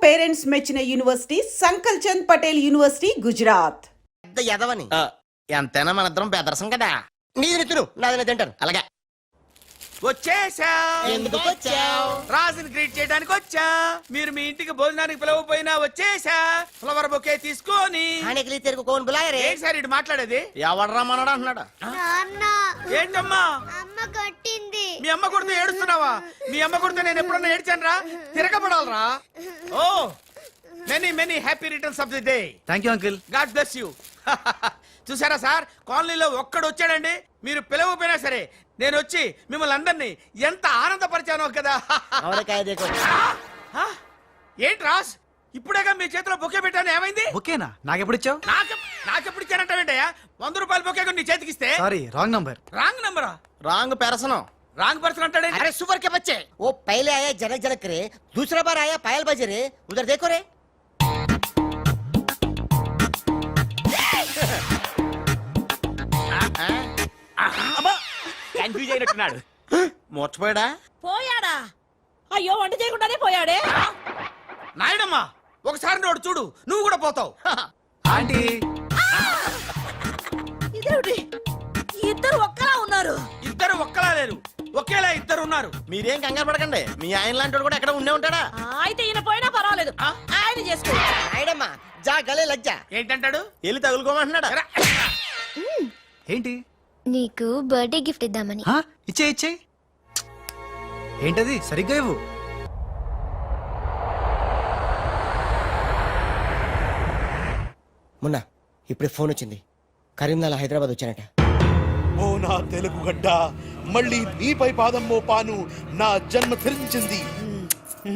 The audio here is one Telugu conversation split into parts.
పేరెంట్స్ మెచ్చిన యూనివర్సిటీ సంకల్ చంద్ పటేల్ యూనివర్సిటీ గుజరాత్. పెద్ద యదవని ఎంతైనా మన ఇద్దరం బెదరసం కదా. నీది తిను నాది తింటాను. అలాగే వచ్చేసా. ఎందుకు వచ్చావు? రాజుని గ్రీట్ చేయడానికి వచ్చా. మీరు మీ ఇంటికి భోజనానికి పిలవపోయినా వచ్చేసా. ఫ్లవర్ బొకే తీసుకొని. తెరుగు కోన్ బులాయరే. ఏంటి సార్ ఇటు మాట్లాడేది? ఎవడరా మనడా అంటున్నాడు. ఏంటమ్మా అమ్మ కొట్టింది. మీ అమ్మ కొడుతూ ఏడుస్తున్నావా? మీ అమ్మ కొడుతూ నేను ఎప్పుడన్నా ఏడ్చాను రా? తిరగబడాలరా. Oh many many happy returns of the day. Thank you uncle. God bless you. చూసారా సార్, కాలనీలో ఒక్కడు వచ్చాడండి, మీరు పిలవపోయినా సరే నేను వచ్చి మిమ్మల్ని అందరినీ ఎంత ఆనందపరిచానో కదా. ఏంటి రాస్, ఇప్పుడేగా మీ చేతిలో బొకే పెట్టాను, ఏమైంది? ఓకేనా? నాకెప్పుడు ఇచ్చావు? నాకెప్పుడు ఇచ్చానంటావేంటయ్యా? 100 రూపాయల బొకే నీ చేతికి ఇస్తే. Sorry, wrong number. రాంగ్ నంబరా? Wrong person. రాంగ్ పర్సన్ అంటాడే. अरे सुपर के बच्चे, वो पहले आया जनक जनक रे, दूसरा बार आया पायल बजे रे, उधर देखो रे. కన్ఫ్యూజ్ అయినట్టున్నాడు. మోర్చిపోయాడా? పోయాడా? అయ్యో, వంట చేయకుండానే పోయాడే. నాయుడమ్మా, ఒకసారి నోడు చూడు, నువ్వు కూడా పోతావు. ఆంటీ, ఇదేమిటి, ఇద్దరు ఒక్కలా ఉన్నారు. ఇద్దరు ఒక్కలా లేరు, ఒకేలా ఇద్దరు ఉన్నారు. మీరేం కంగారు పడకండి, మీ ఆయన లాంటి కూడా ఎక్కడ ఉండే ఉంటాడా. అయితే ఈయన పోయినా పర్వాలేదు, ఆయన చేసుకో. నాయుడమ్మా జా గలే లజ్జ. ఏంటంటాడు? వెళ్ళి తగులుకోమంటున్నాడా? ఏంటి? నీకు బర్త్డే గిఫ్ట్ ఇద్దామని. ఇచ్చే ఏంటది? సరిగ్గా ఇవ్వు. మొన్న ఇప్పుడే ఫోన్ వచ్చింది, కరీంనగర్ హైదరాబాద్ వచ్చానట. ఓ నా తెలుగు గడ్డ, మళ్ళీ నీపై పాదం మోపాను, నా జన్మ ధరించింది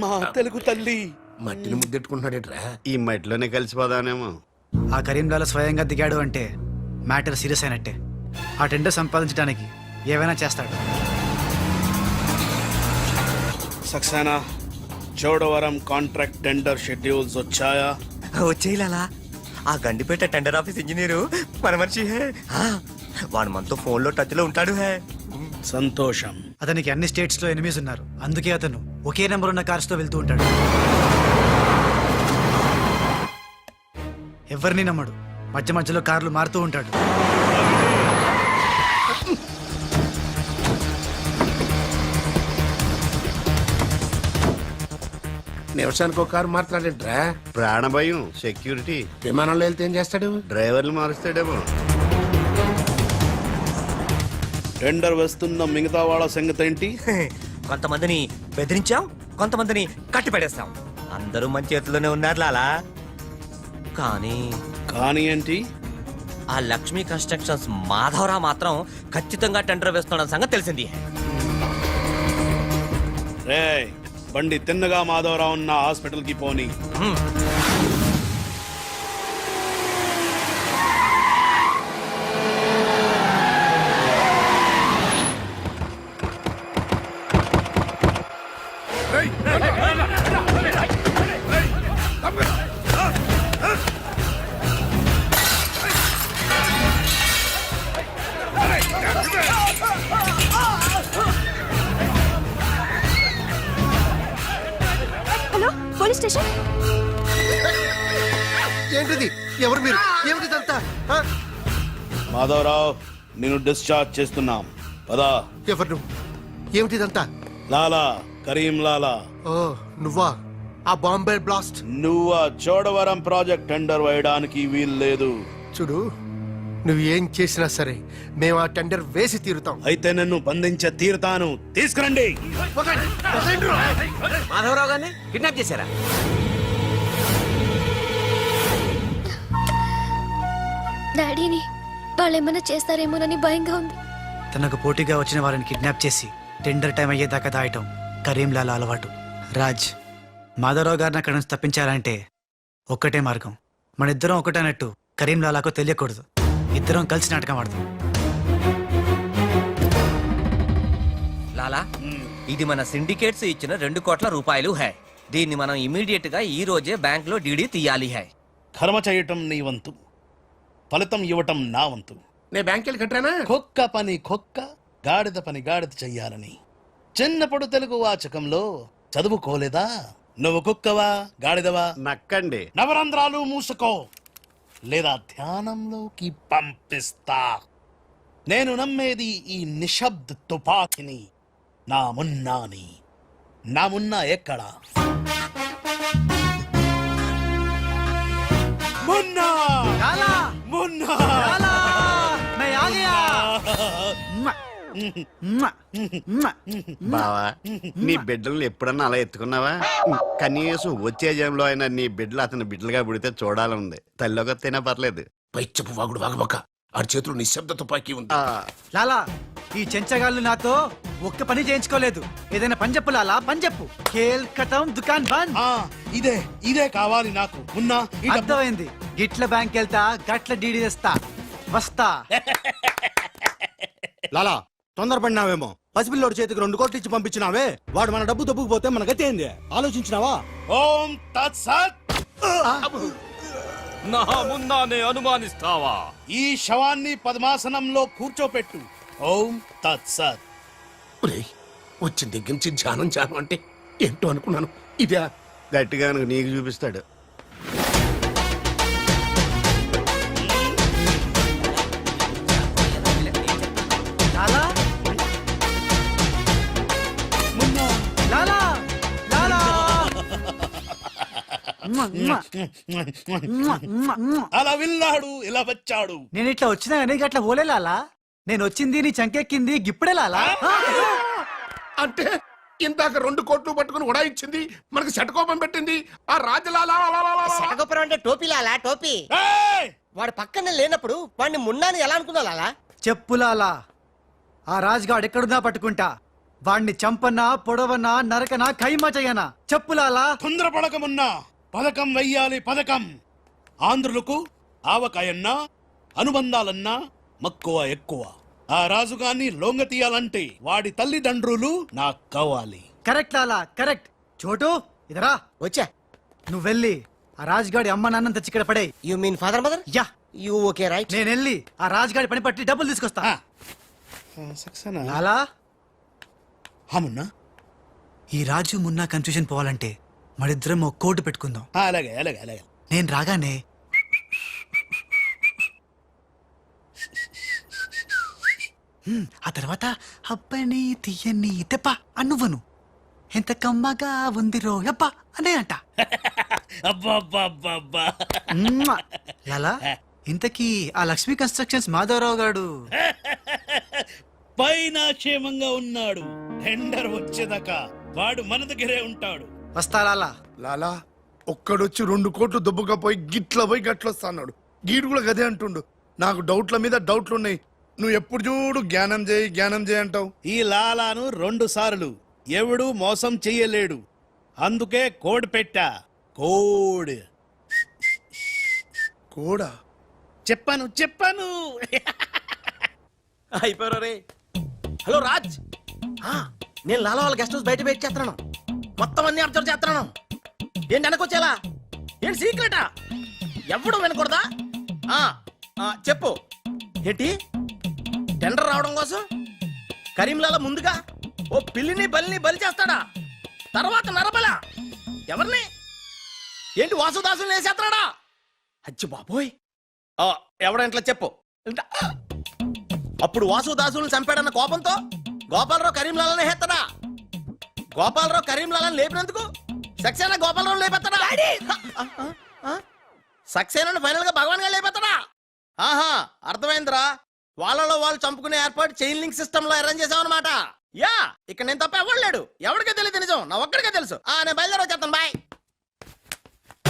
మా తెలుగు తల్లి. మట్టిని ముద్దెట్టుకుంటున్నాడేట్రా? ఈ మట్టిలోనే కలిసిపోదానేమో. ఆ కరీంలాల స్వయంగా దిగాడు అంటే మ్యాటర్ సీరియస్ అయినట్టే. ఆ టెండర్ సంపాదించడానికి ఏవైనా చేస్తాడు. Saxena, Chodavaram contract tender schedules వచ్చాయా? వచ్చేయాలా? ఆ గండిపేట టెండర్ ఆఫీస్ ఇంజనీరు మన మనిషి హే. వాడు మనతో ఫోన్ లో టచ్ లో ఉంటాడు హే. సంతోషం. అతనికి అన్ని స్టేట్స్ లో ఎనిమీస్ ఉన్నారు, అందుకే అతను ఒకే నెంబర్ ఉన్న కార్స్ తో వెళ్తూ ఉంటాడు. ఎవరిని నమ్మడు, మధ్య మధ్యలో కార్లు మారుతూ ఉంటాడు. నిమిషానికి ఒక కారు మాట్లాడేట్రా? ప్రాణభయం, సెక్యూరిటీ. విమానంలో వెళ్తే ఏం చేస్తాడు? డ్రైవర్లు మారుస్తాడేమో. టెండర్ వేస్తున్న మిగతా వాళ్ళ సంగతి ఏంటి? కొంతమందిని బెదిరించాం, కొంతమందిని కట్టి పెడేస్తాం. అందరూ మన చేతిలోనే ఉన్నారు లాలా. కానీ ఏంటి? ఆ లక్ష్మీ కన్స్ట్రక్షన్స్ మాధవరావు మాత్రం ఖచ్చితంగా టెండర్ వేస్తున్న సంగతి తెలిసింది. రే, బండి తిన్నగా మాధవరావు ఉన్న హాస్పిటల్ కి పోని. Hello, police station. ఏంటిది? ఎవరు మీరు? ఏమిటిదంతా? మాధవరావు, నేను డిశ్చార్జ్ చేస్తున్నాం. పదా. ఎవరు నువ్వు? ఏమిటిదంతా? లాలా, కరీం లాలా. ఓ నువ్వా? ఆ బాంబే బ్లాస్ట్. నువ్వు ఆ చోడవరం ప్రాజెక్ట్ టెండర్ వేయడానికి వీలు లేదు. చూడు, నువ్వు ఏం చేసినా సరే మేము ఆ టెండర్ వేసి తీరుతాం. అయితే నన్ను బంధించ తీరుతాను. తీసుకురండి. మాధవరావు గారిని కిడ్నాప్ చేశారా? డాడీని వాళ్ళేమన్నా చేస్తారేమోనని భయంగా ఉంది. తనకు పోటీగా వచ్చిన వారిని కిడ్నాప్ చేసి టెండర్ టైం అయ్యేదాకా దాయటం కరీంలాల అలవాటు. రాజ్, మాధవరావు గారిని అక్కడి నుంచి తప్పించాలంటే ఒక్కటే మార్గం. మన ఇద్దరం ఒకటన్నట్టు కరీంలాలకు తెలియకూడదు. ఇద్దరం కలిసి నాటకం ఆడతాం. లాలా, ఇది మన సిండికేట్స్ ఇచ్చిన 2 కోట్ల రూపాయలు హై. దీన్ని మనం ఇమీడియట్ గా ఈ రోజే బ్యాంక్ లో డీడీ తీయాలి హై. కర్మ చేయటం నీ వంతు, ఫలితం ఇవ్వటం నా వంతు. నేను బ్యాంక్ వెళ్ళి కట్టానా? కుక్క పని కుక్క, గాడిద పని గాడిద చెయ్యాలని చిన్నప్పుడు తెలుగు వాచకంలో చదువుకోలేదా? నువ్వు కుక్కవా గాడిదవా? నక్కండి. నవరంధ్రాలు మూసుకో లేదా ధ్యానంలోకి పంపిస్తా. నేను నమ్మేది ఈ నిశ్శబ్ద తుపాకిని. నా మున్నాని. నా మున్నా ఎక్కడా? మున్నా లాలా మున్నా లాలా मैं आ गया బావా నీ బిడ్డలు ఎప్పుడన్నా అలా ఎత్తుకున్నావా? కనీసం వచ్చే జంలో అయినా నీ బిడ్డలు అతని బిడ్డలుగా పుడితే చూడాలనుంది. తల్లిలోకొత్తైనా పర్లేదు. పై చెప్పు వాగుడు వాగబక్క. ఆడి చేతులు నిశ్శబ్ద తుపాకీ ఉంది. లాలా ఈ చెంచగాళ్ళు నాతో ఒక్క పని చేయించుకోలేదు. ఏదైనా పని చెప్పు లాలా, పని చెప్పు. ఖేల్ ఖతం దుకాన్ బంద్. ఇదే ఇదే కావాలి నాకు. మున్నా ఈ డబ్బు- అర్థమైంది. గిట్ల బ్యాంక్ వెళ్తా, గట్ల డీడీ తెస్తా, వస్తా. లాలా తొందరపడినావేమో. పసిపిల్లోడి చేతికి 2 కోట్లు ఇచ్చి పంపించినావే, వాడు మన డబ్బు దొబ్బుకుపోతే మన గతి ఏంది ఆలోచించినావా? ఓం తత్సత్. నా మున్నానే అనుమానిస్తావా? ఈ శవాన్ని పద్మాసనంలో కూర్చోపెట్టు. ఓం తత్సత్. వచ్చిన దగ్గర నుంచి ధ్యానం ధ్యానం అంటే ఏంటో అనుకున్నాను. ఇదే గట్టిగా నీకు చూపిస్తాడు. లాలా లాలా లాలా అలా విన్నాడు, ఇలా వచ్చాడు. నేను ఇట్లా వచ్చినా కానీ గట్ల పోలే లాలా. నేను వచ్చింది నీ చంకెక్కింది గిప్పుడే లాలా. అంటే ఇందాక 2 కోట్లు పట్టుకుని ఉడాయించింది, మనకి శటకోపం పెట్టింది ఆ రాజలాలా. శటగోపురం అంటే టోపీ లాలా, టోపీ. ఏయ్! వాడు పక్కన లేనప్పుడు వాడిని మున్నాని ఎలా అనుకున్నా లాలా? చెప్పు లాలా. ఆ రాజుగాడు ఎక్కడున్నా పట్టుకుంటా. వాణ్ణి చంపనా, పొడవనా, నరకనా, ఖైమా చెయ్యనా? చెప్పు లాలా. తొందరపడకమున్నా. పథకం వెయ్యాలి, పథకం. ఆంధ్రులకు ఆవకాయన్నా అనుబంధాలన్నా మక్కువ ఎక్కువ. ఆ రాజుగాన్ని లొంగ తీయాలంటే వాడి తల్లిదండ్రులు నాకు కావాలి. కరెక్ట్ లాలా, కరెక్ట్. చోటు ఇదరా. వచ్చా. నువ్వు వెళ్ళి ఆ రాజుగాడి అమ్మ నాన్న తెచ్చి ఇక్కడ పడే. You mean father mother? Yeah, you okay right. నేను వెళ్ళి ఆ రాజుగాడి పని పట్టి డబ్బులు తీసుకొస్తా. సక్సేనా? లాలా, మున్నా ఈ రాజు మున్నా కన్ఫ్యూజన్ పోవాలంటే మరిద్దరం ఒక కోటు పెట్టుకుందాం. అలాగే అలాగే అలాగే. నేను రాగానే ఆ తర్వాత అబ్బని తీయని తెప్ప అనువ్వను. ఎంత కమ్మగా ఉంది రోయప్ప అనే అంట. అబ్బా లాలా, ఇంతకీ ఆ లక్ష్మీ కన్స్ట్రక్షన్స్ మాధవరావు గారు పైన క్షేమంగా ఉన్నాడు. టెండర్ వచ్చేదాకా వాడు మన దగ్గరే ఉంటాడు. వస్తా లాలా. లాలా ఒక్కడొచ్చి 2 కోట్లు దొబ్బకపోయి గిట్ల పోయి గట్లొస్తాడు. గీడు కూడా గదే అంటుండు. నాకు డౌట్ల మీద డౌట్లు ఉన్నాయి. నువ్వు ఎప్పుడు చూడు జ్ఞానం చేయి జ్ఞానం చేయి అంటావు. ఈ లాలాను 2 సార్లు ఎవడు మోసం చెయ్యలేడు. అందుకే కోడ్ పెట్టా. కోడ్ కూడా చెప్పాను చెప్పాను. అయిపోయారు రే. హలో రాజ్, నేను లాలా వాళ్ళ గెస్ట్ హౌస్ బయట వెయిట్ చేస్తున్నాను. మొత్తం అన్ని అబ్జర్వ్ చేస్తున్నాను. ఏంటి వెనకొచ్చేలా? ఏంటి సీక్రెటా? ఎవడు వినకూడదా? చెప్పు. ఏంటి టెండర్ రావడం కోసం కరీంలాల ముందుగా ఓ పిల్లిని బలిని బలి చేస్తాడా? తర్వాత నరబల ఎవరిని? ఏంటి వాసుదాసుని వేసేస్తాడా? అచ్చి బాబోయ్, ఎవడంట్లా చెప్పు. అప్పుడు వాసుదాసుని చంపాడన్న కోపంతో గోపాలరావు కరీంలాలని హెత్తడా? గోపాలరావు కరీంలాలని లేపినందుకు సక్సేనా గోపాలరావు లేపెత్తడా? సక్సేనాను ఫైనల్ గా భగవాన్ గా లేపెత్తడా? ఆహా, అర్థమైందిరా. వాళ్ళలో వాళ్ళు చంపుకునే ఏర్పాటు చైన్ లింక్ సిస్టమ్ లో అరేంజ్ చేసామన్నమాట. యా, ఇక్కడ నేను తప్ప ఎవరు లేడు. ఎవరికే తెలియదు నిజం, నా ఒక్కడికే తెలుసు. నేను బయలుదేరి వచ్చేస్తాను. బాయ్.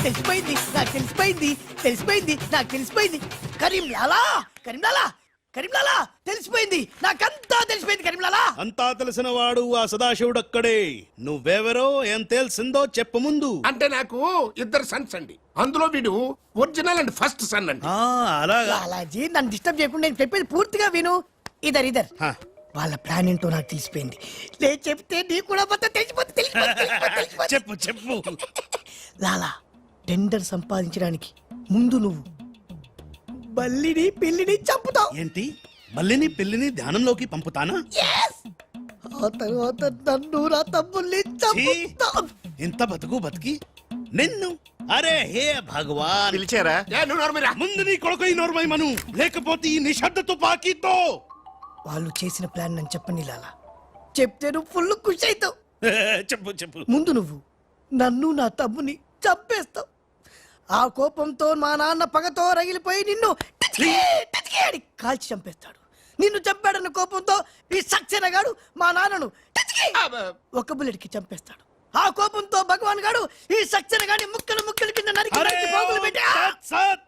తెలిసిపోయింది నాకు, తెలిసిపోయింది తెలిసిపోయింది నాకు, తెలిసిపోయింది. కరీంలాలా కరీంలాలా కరీంలాలా తెలిసిపోయింది నాకంతా తెలిసిపోయింది. కరీంలాలా అంతా తెలిసిన వాడు ఆ సదాశివుడు అక్కడే. నువ్వెవరో ఏం తెలిసిందో చెప్పు ముందు. అంటే నాకు 2 సన్స్ అండి. అందులో వీడు ఒరిజినల్ అండ్ ఫస్ట్ సన్ అండి. అలాగా. లాలాజీ నన్ను డిస్టర్బ్ చేయకుండా నేను చెప్పేది పూర్తిగా విను. ఇదర్ ఇదర్ వాళ్ళ ప్లాన్ ఏంటో నాకు తెలిసిపోయింది. లేదు చెప్తే నీకు కూడా మొత్తం తెలిసిపోతుంది. చెప్పు చెప్పు. లాలా, టెండర్ సంపాదించడానికి ముందు నువ్వు బల్లిని పిల్లిని చంపుతావు. ఏంటి? బల్లిని పిల్లిని ధ్యానంలోకి పంపుతానా? ఆ తర్వాత నన్ను నా తమ్ముల్ని చంపుతా. ఇంత బతుకు బతికి నిన్ను అరే హే భగవాన్ పిలిచారా ముందు నీ కొడుకు ఈ నోర్మై మను లేకపోతే ఈ నిశ్శబ్ద తుపాకీతో వాళ్ళు చేసిన ప్లాన్ నన్ను చెప్పని లాలా. చెప్తే నువ్వు ఫుల్ ఖుషి అవుతావు. చెప్పు చెప్పు ముందు నువ్వు నన్ను నా తమ్ముని చంపేస్తావు. ఆ కోపంతో మా నాన్న పగతో రగిలిపోయి నిన్ను టిచ్కి టిచ్కి అని కాల్చి చంపేస్తాడు. నిన్ను చంపాడన్న కోపంతో ఈ సక్సేనా గాడు మా నాన్నను టిచ్కి ఒక బుల్లెట్ కి చంపేస్తాడు. ఆ కోపంతో భగవాన్ గాడు ఈ సక్సేనా గాని ముక్కలు ముక్కలు కింద నరికి అరే నరికి పోగులు పెట్టి సత్ సత్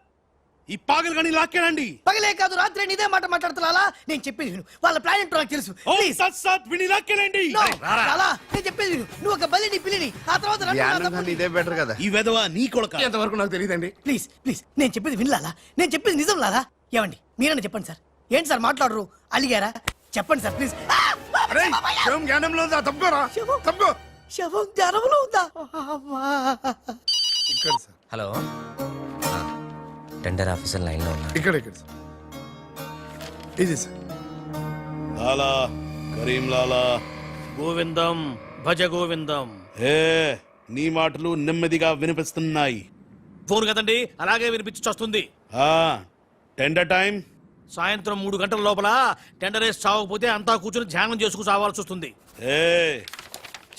ఈ పాగలు గని లాక్కేనండి పగలే కాదు రాత్రి ఇదే మాట మాట్లాడుతున్నా. నేను చెప్పేది విను. వాళ్ళ ప్లాన్ ఏంటో నాకు తెలుసు. ఓ Please. సత్ సత్ విని లాక్కేనండి No, లాలా, నేను చెప్పేది విను. నువ్వు ఒక బలిని పిల్లిని ఆ తర్వాత నన్ను నా ధ్యానం తమ్ముడిని- ఇదే బెటర్ కదా. ఈ వెధవ నీ కొడుక ఎంతవరకు నాకు తెలియదండి. ప్లీజ్ ప్లీజ్ నేను చెప్పేది వినలాలా. నేను చెప్పేది నిజం లాలా. ఏమండి మీరన్నా చెప్పండి సార్. ఏంటి సార్ మాట్లాడరు? అలిగారా? చెప్పండి సార్ ప్లీజ్. అరే శవం జ్ఞానంలో ఉందా? తప్పుకోరా, శవం? తప్పుకో. శవం జ్వరంలో ఉందా? అమ్మా. ఇక్కడ sir, hello tender officer line లో ఉన్నా. ఇక్కడ ఇక్కడ సార్. ఇది సార్. లాలా కరీం లాలా గోవిందం భజ గోవిందం. హే నీ మాటలు నెమ్మదిగా వినిపిస్తున్నాయి. ఫోన్ కదండి అలాగే వినిపించి వస్తుంది. ఆ టెండర్ టైం సాయంత్రం 3 గంటల లోపల టెండర్ వేసి చావకపోతే అంతా కూర్చొని ధ్యానం చేసుకు చావాల్సి వస్తుంది. ఏ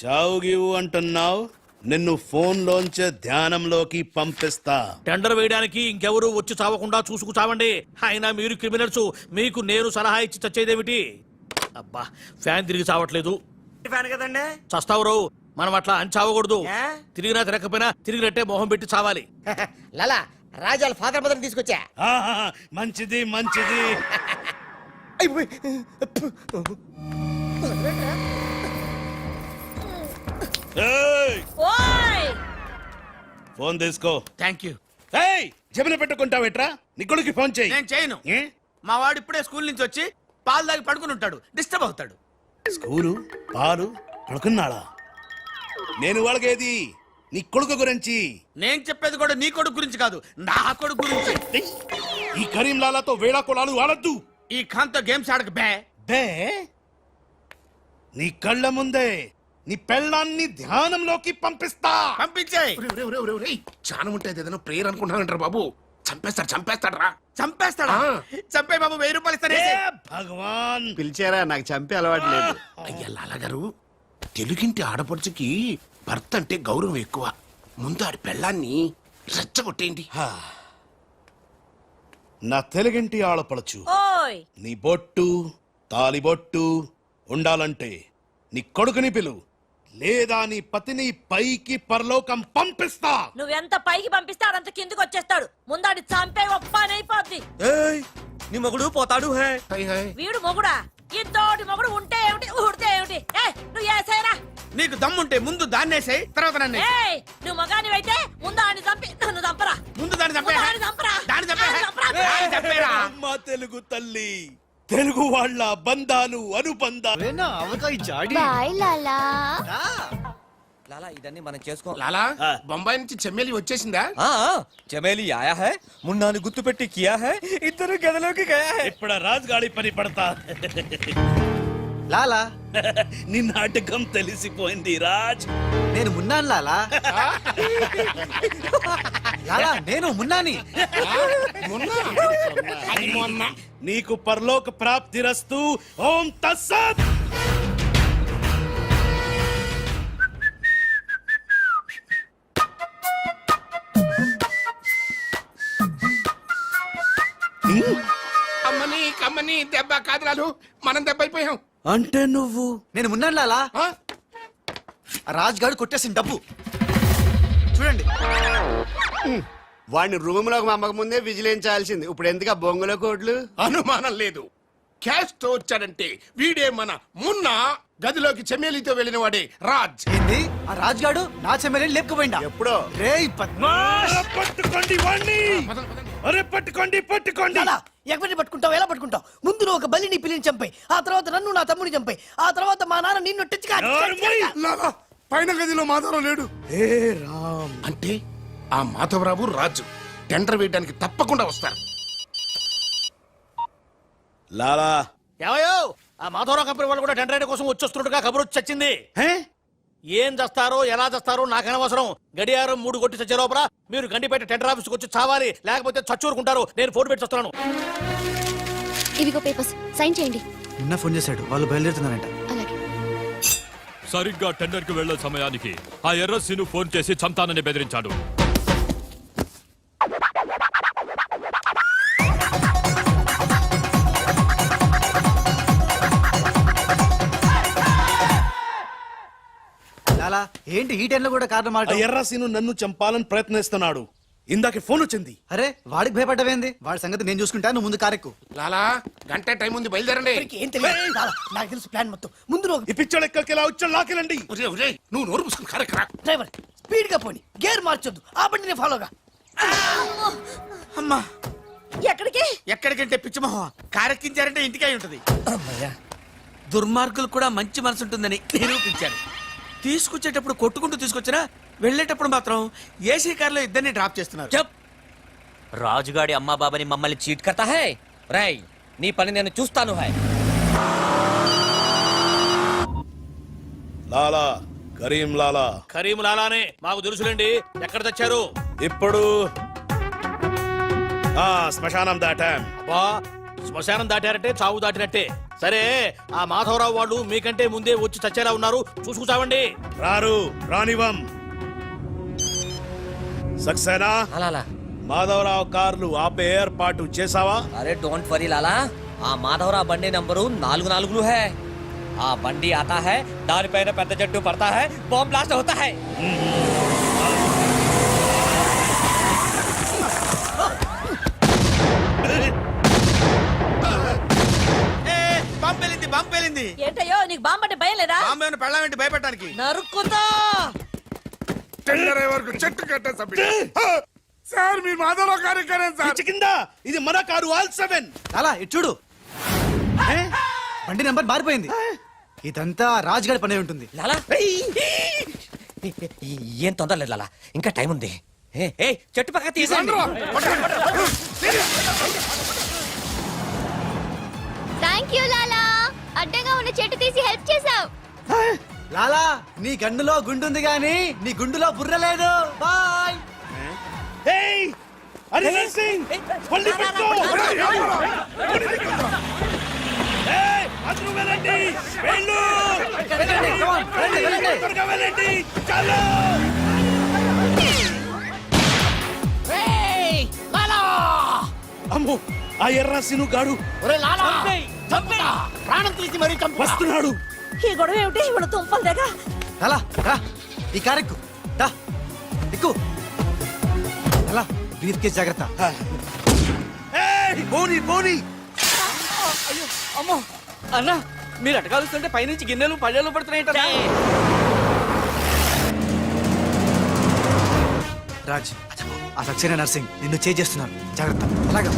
చావు గీవు అంటున్నావు, నిన్ను ఫోన్ లోంచే ధ్యానంలోకి పంపిస్తా. టెండర్ వేయడానికి ఇంకెవరు వచ్చి చావకుండా చూసుకు చావండి. అయినా మీరు క్రిమినల్స్, మీకు నేను సలహా ఇచ్చి చచ్చేదేమిటి? అబ్బా ఫ్యాన్ తిరిగి చావట్లేదు. ఫ్యాన్ కదండి. చస్తావు మనం అట్లా అని చావకూడదు. తిరిగినా తిరగకపోయినా తిరిగినట్టే మొహం పెట్టి చావాలి. లాలా రాజాల ఫాదర్ మదర్ తీసుకొచ్చా. ఆహా, మంచిది మంచిది. ఏయ్, ఫోన్ తీసుకో. Thank you. ఏయ్ జబిన పెట్టుకుంటావేట్రా? నీ కొడుకు ఫోన్ చేయి. నేను చేయను. ఏ? మా వాడు ఇప్పుడే స్కూల్ నుంచి వచ్చి పాలు తాగి పడుకుని ఉంటాడు, డిస్టర్బ్ అవుతాడు. స్కూలు పాలు పడుకున్నాడా? నేను వాళ్ళకేది నీ కొడుకు గురించి. నేను చెప్పేది కూడా నీ కొడుకు గురించి కాదు, నా కొడుకు గురించి. ఏయ్, ఈ కరీం లాలాతో వేళా కొలాలు ఆడద్దు. ఈ ఖాన్తో గేమ్స్ ఆడక బే. బే నీ కళ్ళ ముందే నీ పెళ్ళాన్ని ధ్యానంలోకి పంపిస్తా. పంపించేయ్. చాలా ఉంటుంది ఏదైనా ప్రేయర్ అనుకుంటానంటారు బాబు. చంపేస్తాడు రా. చంపేస్తాడా? చంపే బాబు 1000 రూపాయలు ఇస్తానే. ఏ భగవాన్ పిలిచారా? నాకు చంపే అలవాటు లేదు. అయ్యా లాలగారు, తెలుగింటి ఆడపడుచుకి భర్త అంటే గౌరవం ఎక్కువ. ముందు ఆడి పెళ్ళాన్ని రెచ్చగొట్టేయండి. నా తెలుగింటి ఆడపడచ్చు నీ బొట్టు తాలిబొట్టు ఉండాలంటే నీ కొడుకుని పిలు, లేదా నీ పతిని పైకి పరలోకం పంపిస్తా. నువ్వెంత పైకి పంపిస్తే ఆడంత కిందకి వచ్చేస్తాడు. ముందాడి చంపే ఒప్పనైపోద్ది. ఏయ్, నీ మొగుడు పోతాడు హే. వీడు మొగుడా? ఇద్దోటి మొగుడు ఉంటే ఏమిటి, ఊడితే ఏమిటి? నువ్వు ఏసేరా. నీకు దమ్ముంటే ముందు దాన్నేసేయ్, తర్వాత నన్ను వేసేయ్. ఏయ్, నువ్వు మగాని అయితే ముందు ఆడిని చంపి నన్ను చంపరా. ముందు దాన్ని చంపే. ముందు ఆడిని చంపరా. దాన్ని చంపే. ఆడిని చంపరా. దాన్ని చంపేరా. అమ్మా తెలుగు తల్లి, తెలుగు వాళ్ళ బంధాలు అనుబంధాలు. బాయ్ లాలా. లాలా ఇదన్నీ మనం చేసుకో. లాలా బొంబాయి నుంచి చెమ్మేలి వచ్చేసిందా? చమేలి ఆయా హై, మున్నాని గుర్తు పెట్టి కియా హై, ఇద్దరు గదిలోకి గయా హై. ఇప్పుడు రాజుగాడి పని పడతా. లాలా నీ నాటకం తెలిసిపోయింది రాజ్. నేను మున్నాను లాలా. లాలా నేను మున్నాని. అది మొన్న నీకు పరలోక ప్రాప్తిరస్తు. ఓం తస్సత్. అమ్మని కమ్మని దెబ్బ కాదురాలు, మనం దెబ్బ అయిపోయాం. అంటే నువ్వు నేను మున్నాను లాలా. ఆ? ఆ రాజ్ గారు కొట్టేసిన డబ్బు చూడండి. వాడిని రూమ్ లోకి అమ్మక ముందే విజిలించాల్సింది. ఇప్పుడు ఎందుకు ఆ బొంగులో కోట్లు? అనుమానం లేదు. క్యాష్ తో వచ్చాడంటే వీడే మన మున్న. గదిలోకి చెమ్మేలితో వెళ్ళిన వాడే రాజ్. ఏంది ఆ రాజ్ గాడు నా చెమ్మెల్ని లేపుకుపోయిందా? ఎప్పుడో. రేయ్ పద్మాష్. పట్టుకోండి వాణ్ణి. అరే పట్టుకోండి పట్టుకోండి. లాలా, ఎవరిని పట్టుకుంటావు? ఎలా పట్టుకుంటావు? ముందు నువ్వు ఒక బలిని పిల్లిని చంపాయి, ఆ తర్వాత నన్ను నా తమ్ముని చంపాయి, ఆ తర్వాత మా నాన్న నిన్ను టిచ్చుకా లాలా పైన గదిలో మాధవరావు లేడు. ఏ రామ్, అంటే ఆ మాధవరావు రాజు టెండర్ వేయడానికి తప్పకుండా వస్తారు. లాలా ఏవయో ఆ మాధవరావు కంపెనీ వాళ్ళు కూడా టెండర్ కోసం వచ్చేస్తున్నట్టుగా కబురు వచ్చి చచ్చింది. హే? ఏం చేస్తారో ఎలా చేస్తారో నాకు అనవసరం. గడియారం 3 కొట్టి చచ్చే లోపల మీరు గండిపేట టెండర్ ఆఫీస్కి వచ్చి చావాలి, లేకపోతే చచ్చూరుకుంటారు. నేను ఫోన్ పెట్టి వస్తున్నాను. ఇవిగో పేపర్స్ సైన్ చేయండి. నిన్న ఫోన్ చేశాడు, వాళ్ళు బయలుదేరుతున్నారంట. అలాగే. సరిగ్గా టెండర్ కి వెళ్లే సమయానికి ఆ ఎర్ర సీను ఫోన్ చేసి చంతానని బెదిరించాడు. లాలా ఏంటి ఈ టైంలో కూడా కారణం ఆ మాట? ఎర్రసీను నన్ను చంపాలని ప్రయత్నిస్తున్నాడు. ఇందాకే ఫోన్ వచ్చింది. అరే వాడికి భయపడ్డవేంది? వాడి సంగతి నేను చూసుకుంటా, నువ్వు ముందు కారెక్కు. లాలా గంట టైం ఉంది, బయలుదేరండి. ఎవరికి ఏం తెలియదు లాలా, నాకు తెలుసు ప్లాన్ మొత్తం. ముందు నువ్వు ఈ పిచ్చోడు ఎక్కడికి ఎలా వచ్చాడు లాకెళ్ళండి. ఒరేయ్, ఒరేయ్, నువ్వు నోరు మూసుకుని కరెక్ట్. డ్రైవర్ స్పీడ్ గా పోని, గేర్ మార్చొద్దు, ఆ బండిని ఫాలోగా. అమ్మా ఎక్కడికి? ఎక్కడికంటే పిచ్చిమోహ కారెక్కించారంటే ఇంటికే ఉంటది. దుర్మార్గులు కూడా మంచి మనసు ఉంటుందని నిరూపించారు. తీసుకొచ్చేటప్పుడు కొట్టుకుంటూ తీసుకొచ్చినా వెళ్ళేటప్పుడు మాత్రం ఏసీ కార్లో ఇద్దరిని డ్రాప్ చేస్తున్నారు. చెప్ రాజుగాడి అమ్మా బాబాని మమ్మల్ని చీట్ కర్తా హై. రై నీ పని నేను చూస్తాను హై. లాలా కరీం లాలా. కరీం లాలానే మాకు తెలుసులేండి. ఎక్కడ తెచ్చారు? ఇప్పుడు శ్మశానం దాటాం. బా శ్మశానం దాటారంటే చావు దాటినట్టే. సరే ఆ మాధవరావు వాళ్ళు మీకంటే ముందే వచ్చి చచ్చేలా ఉన్నారు, చూసుకుచావండి. రారు రానివం. సక్సేనా అలా మాధవరావు కార్లు ఆపే ఏర్పాటు చేసావా? అరే డోంట్ వరీ లాలా, ఆ మాధవరావు బండి నంబరు 44 హై. ఆ బండి ఆతా హై, దానిపైన పెద్ద జట్టు పడతా హై, బాంబ్ బ్లాస్ట్ అవుతా హై. బాంబు పేలింది. ఏంటయ్యో నీకు బాంబు అంటే భయం లేదా? బాంబు పెళ్ళామేంటి భయపెట్టడానికి? నరుక్కుతా. టెండర్ వరకు చెట్టు కట్టేసా సార్. మీ మాధవరావు కార్యక్రమం సార్. పిచ్చి కింద ఇది మన కారు ఆల్ 7. లాలా ఇటు చూడు, బండి నెంబర్ మారిపోయింది. ఇదంతా రాజుగాడి పనే ఉంటుంది. లాలా ఏం తొందర లేదు లాలా, ఇంకా టైం ఉంది. ఏ చెట్టు పక్క తీసండి. థ్యాంక్ యూ లాలా, అడ్డంగా ఉన్న చెట్టు తీసి హెల్ప్ చేసావు. లాలా నీ గన్నులో గుండుంది గాని నీ గుండులో బుర్ర లేదు. బాయ్. ఏయ్ హరిహర్ సింగ్ పల్లి పెట్టు. ఏయ్ అందరూ వెళ్ళండి, వెళ్ళు. త్వరగా వెళ్ళండి, చలో. అమ్మో ఆ ఎర్రసీను గాడు ప్రాణం తీసి మరీ చంపు. వస్తున్నాడు. ఈ గొడవ ఏమిటి? ఇప్పుడు తుంపలు దగ్గర లాలా రా, ఈ కారెక్కు దా, ఎక్కు. లాలా బ్రీఫ్ కేస్ జాగ్రత్త. ఏయ్ పోనీ పోనీ. అమ్మో అన్న, మీరు అటకాలుస్తుంటే పైనుంచి గిన్నెలు పళ్ళెలు పడుతున్నాయి. రాజ్, ఆ సక్సేనా నర్సింగ్ నిన్ను చేస్తున్నాను, జాగ్రత్త. అలాగా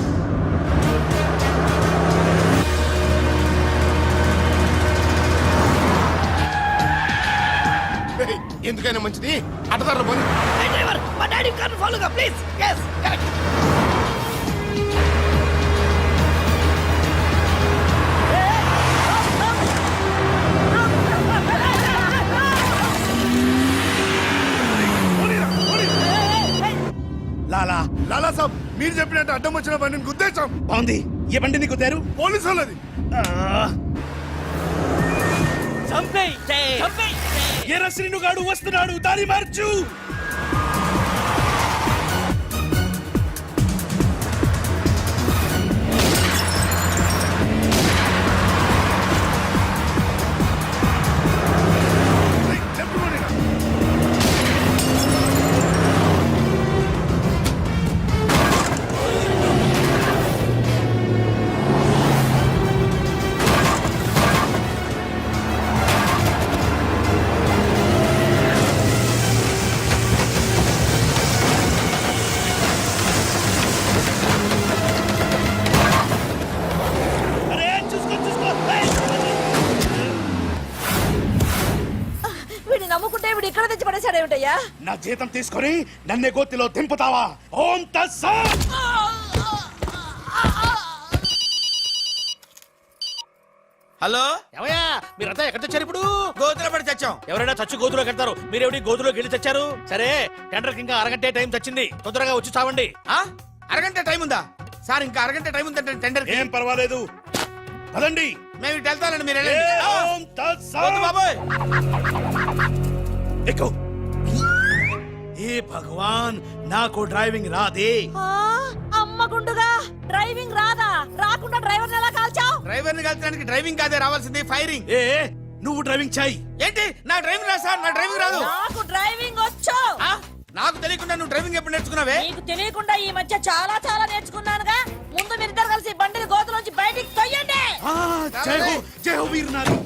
ఎందుకైనా మంచిది అటదారులు పోనీ. డ్రైవర్ మా డాడీ కార్ని ఫాలోగా ప్లీజ్. yes correct. లాలా లాలా సాబ్, మీరు చెప్పినట్టు అడ్డం వచ్చిన బండిని గుద్దేశాం. బాగుంది. ఏ బండి నీకు తేరు? పోలీసు వాళ్ళది. ఎర్రసీను గాడు వస్తున్నాడు, దారి మార్చు. నమ్ముకుంటే ఇప్పుడు ఇక్కడ తెచ్చి పడేశాడేమిటయ్యా? నా జీతం తీసుకొని నన్నే గోతిలో దింపుతావా? ఓం తస్సత్. హలో ఏమయ్యా మీరంతా ఎక్కడ తెచ్చారు ఇప్పుడు? గోతులో పడి తెచ్చాం. ఎవరైనా చచ్చి గోతులో కడతారు, మీరేమిటి గోతులోకి వెళ్ళి తెచ్చారు? సరే, టెండర్కి ఇంకా అరగంటే టైం తెచ్చింది, తొందరగా వచ్చి చావండి. ఆ? అరగంట టైం ఉందా సార్? ఇంకా అరగంట టైం ఉందంటే టెండర్ ఏం పర్వాలేదు, పదండి. మేము ఇటు వెళ్తానండి, మీరు వెళ్ళండి. ఓం తత్సత్. వద్దు బాబోయ్. ఎక్కు. ఏ భగవాన్, నాకు డ్రైవింగ్ రాదే. అమ్మ గుండుగా డ్రైవింగ్ రాదా? రాకుండా డ్రైవర్ ఎలా కాల్చావు? డ్రైవర్ని కలిసడానికి డ్రైవింగ్ కాదే రావాల్సింది, ఫైరింగ్. ఏ నువ్వు డ్రైవింగ్ చాయ్. ఏంటి నా డ్రైవింగ్ రా సార్? నా డ్రైవింగ్ రాదు. నాకు డ్రైవింగ్ వచ్చు. ఆ? నాకు తెలియకుండా నువ్వు డ్రైవింగ్ ఎప్పుడు నేర్చుకున్నావే? నీకు తెలియకుండా ఈ మధ్య చాలా చాలా నేర్చుకున్నానుగా. ముందు మీరిద్దరు కలిసి బండిని గోతులోంచి బయటికి తొయ్యండి. జై హో, జై హో వీర్ నారి.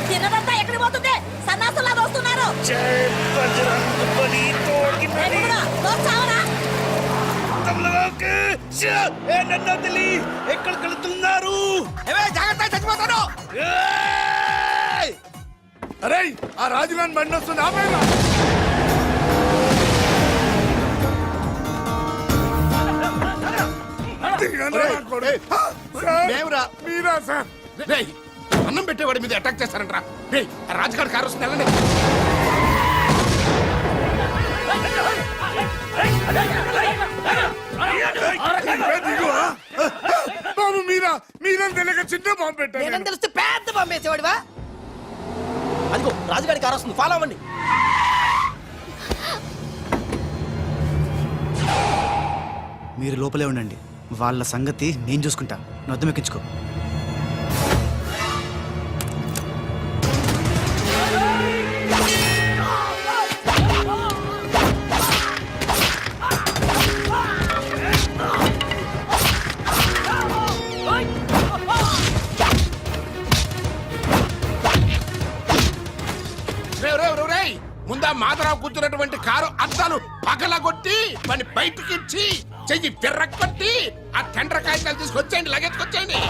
తినదంతా ఎక్కడికి పోతుంది? సన్నాసులా వస్తున్నారు. జై బజరంగ బలి తోడి నరి. చావరా? తమలకే షా ఏ నన్ను తెలి ఎక్కడ కలుతున్నారు? ఏవే, జాగ్రత్త, చచ్చిపోతాను. ఏయ్! అరే ఆ రాజుగాన్ బండి వస్తుంది, ఆపేరా. మీరా సార్? రేయ్, అన్నం పెట్టేవాడి మీద అటాక్ చేస్తారంట్రా. రేయ్, ఆ రాజుగారి కారు వస్తుంది, వెళ్ళండి. బాబు మీరా మీరేం తెలియక చిన్న బాంబు పెట్టారు. నేనేం తెలిస్తే పెద్ద పంపేసేవాడివా? అదిగో రాజుగారి కారు వస్తుంది, ఫాలో అవ్వండి. మీరు లోపలే ఉండండి, వాళ్ళ సంగతి నేను చూసుకుంటా. నొద్దం ఎక్కించుకో. ముందా మాధరావు కూర్చున్నటువంటి కారు అద్దాలు పగలగొట్టి వాడిని బయటికి ఇచ్చి చెయ్యి తిర్రకొట్టి ఆ టెండర్ కాగితాలు తీసుకొచ్చేయండి, లగెత్తుకొచ్చేయండి.